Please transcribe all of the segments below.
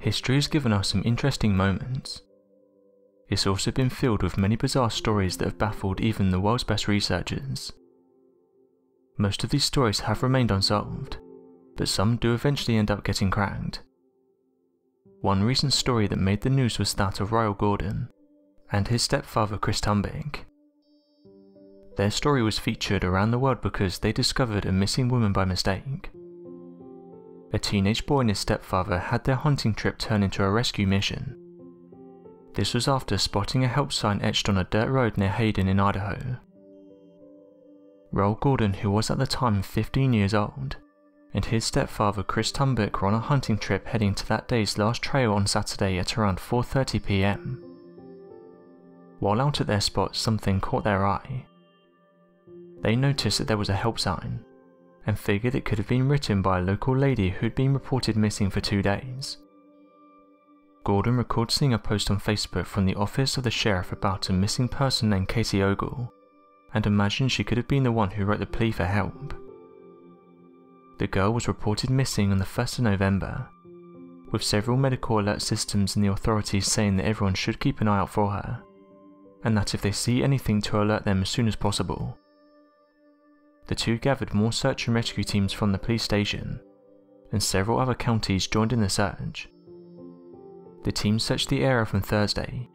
History has given us some interesting moments. It's also been filled with many bizarre stories that have baffled even the world's best researchers. Most of these stories have remained unsolved, but some do eventually end up getting cracked. One recent story that made the news was that of Ryle Gordon and his stepfather Chris Trumbich. Their story was featured around the world because they discovered a missing woman by mistake. A teenage boy and his stepfather had their hunting trip turn into a rescue mission. This was after spotting a help sign etched on a dirt road near Hayden in Idaho. Ryle Gordon, who was at the time 15 years old, and his stepfather Chris Trumbich were on a hunting trip heading to that day's last trail on Saturday at around 4:30 p.m. While out at their spot, something caught their eye. They noticed that there was a help sign, and figured it could have been written by a local lady who'd been reported missing for 2 days. Gordon recalled seeing a post on Facebook from the office of the sheriff about a missing person named Katie Ogle, and imagined she could have been the one who wrote the plea for help. The girl was reported missing on the 1st of November, with several medical alert systems and the authorities saying that everyone should keep an eye out for her, and that if they see anything to alert them as soon as possible. The two gathered more search and rescue teams from the police station, and several other counties joined in the search. The team searched the area from Thursday,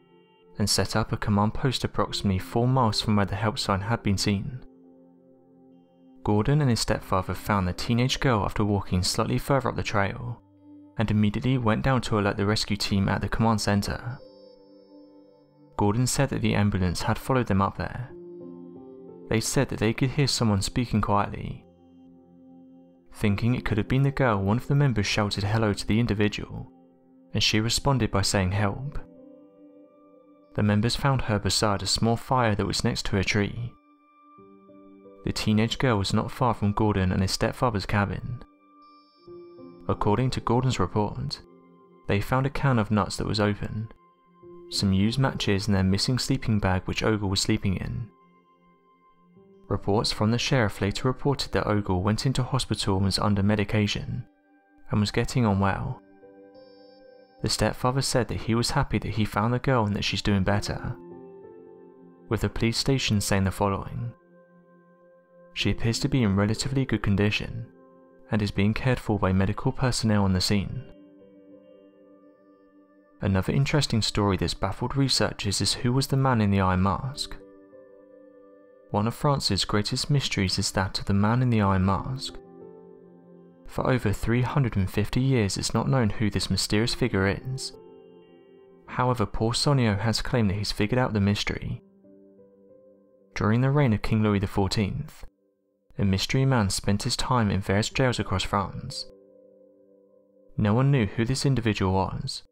and set up a command post approximately 4 miles from where the help sign had been seen. Gordon and his stepfather found the teenage girl after walking slightly further up the trail, and immediately went down to alert the rescue team at the command center. Gordon said that the ambulance had followed them up there. They said that they could hear someone speaking quietly. Thinking it could have been the girl, one of the members shouted hello to the individual, and she responded by saying help. The members found her beside a small fire that was next to a tree. The teenage girl was not far from Gordon and his stepfather's cabin. According to Gordon's report, they found a can of nuts that was open, some used matches and their missing sleeping bag which Ogle was sleeping in. Reports from the sheriff later reported that Ogle went into hospital and was under medication, and was getting on well. The stepfather said that he was happy that he found the girl and that she's doing better, with the police station saying the following: "She appears to be in relatively good condition, and is being cared for by medical personnel on the scene." Another interesting story that's baffled researchers is who was the man in the iron mask. One of France's greatest mysteries is that of the man in the iron mask. For over 350 years it's not known who this mysterious figure is. However, Paul Sonio has claimed that he's figured out the mystery. During the reign of King Louis XIV, a mystery man spent his time in various jails across France. No one knew who this individual was,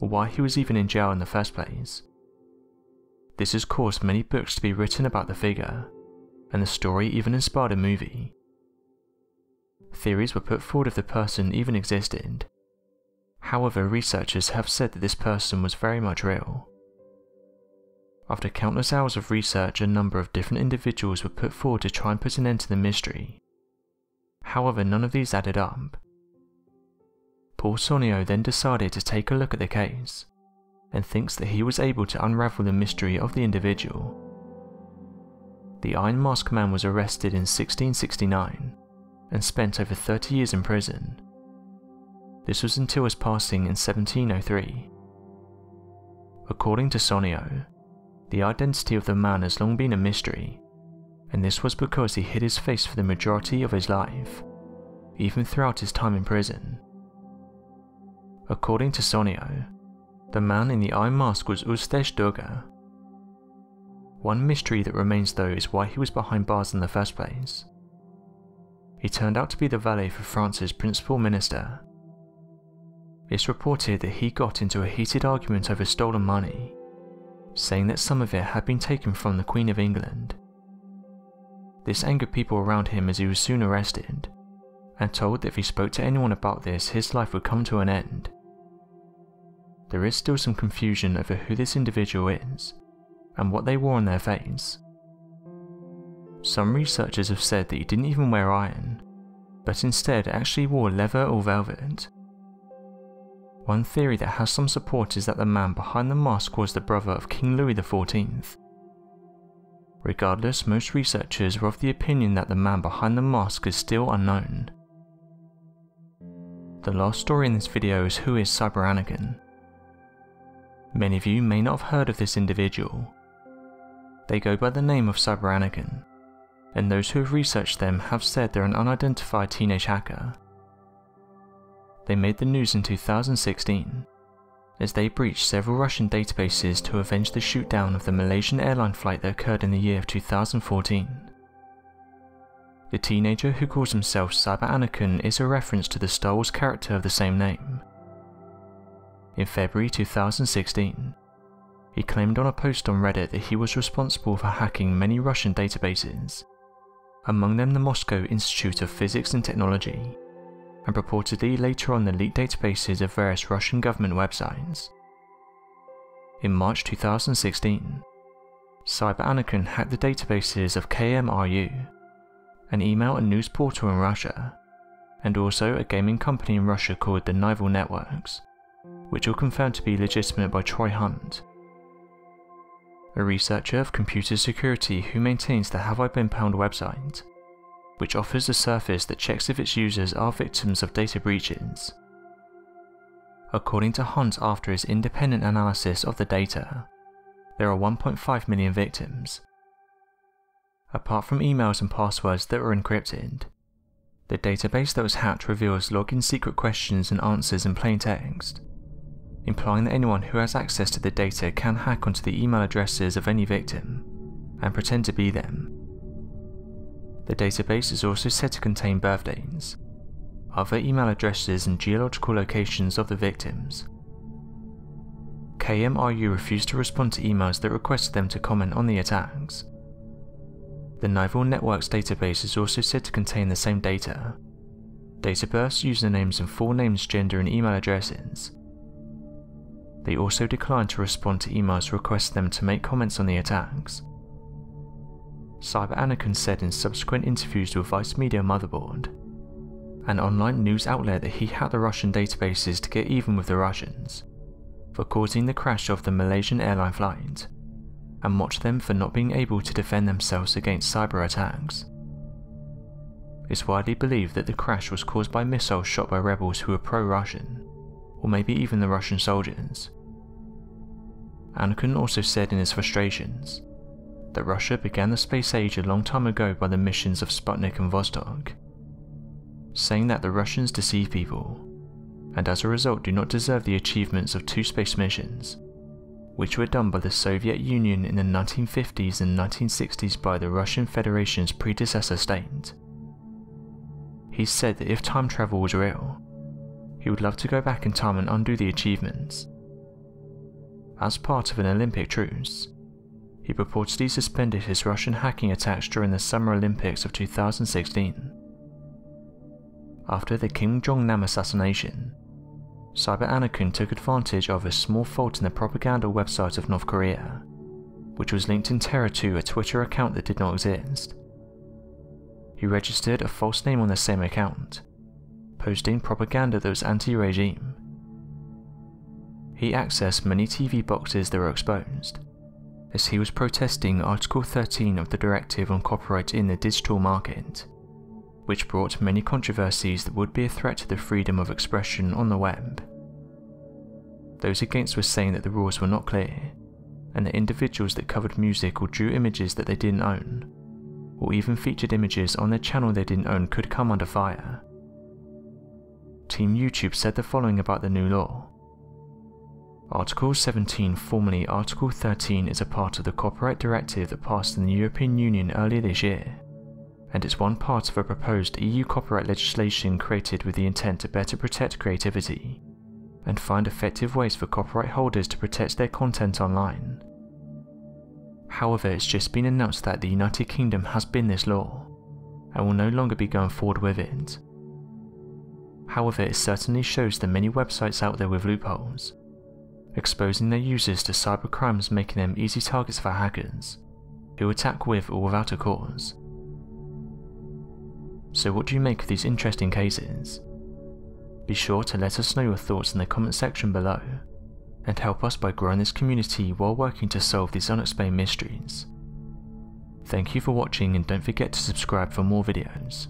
or why he was even in jail in the first place. This has caused many books to be written about the figure, and the story even inspired a movie. Theories were put forward if the person even existed. However, researchers have said that this person was very much real. After countless hours of research, a number of different individuals were put forward to try and put an end to the mystery. However, none of these added up. Paul Sonio then decided to take a look at the case, and thinks that he was able to unravel the mystery of the individual. The Iron Mask Man was arrested in 1669, and spent over 30 years in prison. This was until his passing in 1703. According to Sonio, the identity of the man has long been a mystery, and this was because he hid his face for the majority of his life, even throughout his time in prison. According to Sonio, the man in the iron mask was Eustache Dugas. One mystery that remains though is why he was behind bars in the first place. He turned out to be the valet for France's principal minister. It's reported that he got into a heated argument over stolen money, saying that some of it had been taken from the Queen of England. This angered people around him as he was soon arrested, and told that if he spoke to anyone about this, his life would come to an end. There is still some confusion over who this individual is, and what they wore on their face. Some researchers have said that he didn't even wear iron, but instead actually wore leather or velvet. One theory that has some support is that the man behind the mask was the brother of King Louis XIV. Regardless, most researchers are of the opinion that the man behind the mask is still unknown. The last story in this video is who is Cyber Anakin. Many of you may not have heard of this individual. They go by the name of Cyber Anakin, and those who have researched them have said they're an unidentified teenage hacker. They made the news in 2016, as they breached several Russian databases to avenge the shoot-down of the Malaysian airline flight that occurred in the year of 2014. The teenager who calls himself Cyber Anakin is a reference to the Star Wars character of the same name. In February 2016, he claimed on a post on Reddit that he was responsible for hacking many Russian databases, among them the Moscow Institute of Physics and Technology, and purportedly later on the leaked databases of various Russian government websites. In March 2016, Cyber Anakin hacked the databases of KMRU, an email and news portal in Russia, and also a gaming company in Russia called the Ryle Networks, which were confirmed to be legitimate by Troy Hunt, a researcher of computer security who maintains the Have I Been Pwned website, which offers a service that checks if its users are victims of data breaches. According to Hunt, after his independent analysis of the data, there are 1.5 million victims. Apart from emails and passwords that were encrypted, the database that was hacked reveals login secret questions and answers in plain text, implying that anyone who has access to the data can hack onto the email addresses of any victim and pretend to be them. The database is also said to contain birth dates, other email addresses and geological locations of the victims. KMRU refused to respond to emails that requested them to comment on the attacks. The Ryle Networks database is also said to contain the same data: date of births, usernames and full names, gender and email addresses. They also declined to respond to emails requesting them to make comments on the attacks. Cyber Anakin said in subsequent interviews with Vice Media Motherboard, an online news outlet, that he hacked the Russian databases to get even with the Russians for causing the crash of the Malaysian airline flight, and mocked them for not being able to defend themselves against cyber attacks. It's widely believed that the crash was caused by missiles shot by rebels who were pro-Russian, or maybe even the Russian soldiers. Anakin also said in his frustrations that Russia began the space age a long time ago by the missions of Sputnik and Vostok, saying that the Russians deceive people, and as a result do not deserve the achievements of 2 space missions, which were done by the Soviet Union in the 1950s and 1960s by the Russian Federation's predecessor state. He said that if time travel was real, he would love to go back in time and undo the achievements. As part of an Olympic truce, he purportedly suspended his Russian hacking attacks during the Summer Olympics of 2016. After the Kim Jong-nam assassination, Cyber Anakin took advantage of a small fault in the propaganda website of North Korea, which was linked in terror to a Twitter account that did not exist. He registered a false name on the same account, posting propaganda that was anti-regime. He accessed many TV boxes that were exposed, as he was protesting Article 13 of the Directive on Copyright in the Digital Market, which brought many controversies that would be a threat to the freedom of expression on the web. Those against were saying that the rules were not clear, and that individuals that covered music or drew images that they didn't own, or even featured images on their channel they didn't own, could come under fire. Team YouTube said the following about the new law. Article 17, formerly Article 13, is a part of the Copyright Directive that passed in the European Union earlier this year, and it's one part of a proposed EU copyright legislation created with the intent to better protect creativity and find effective ways for copyright holders to protect their content online. However, it's just been announced that the United Kingdom has binned this law and will no longer be going forward with it. However, it certainly shows the many websites out there with loopholes, exposing their users to cybercrimes, making them easy targets for hackers who attack with or without a cause. So what do you make of these interesting cases? Be sure to let us know your thoughts in the comment section below, and help us by growing this community while working to solve these unexplained mysteries. Thank you for watching, and don't forget to subscribe for more videos.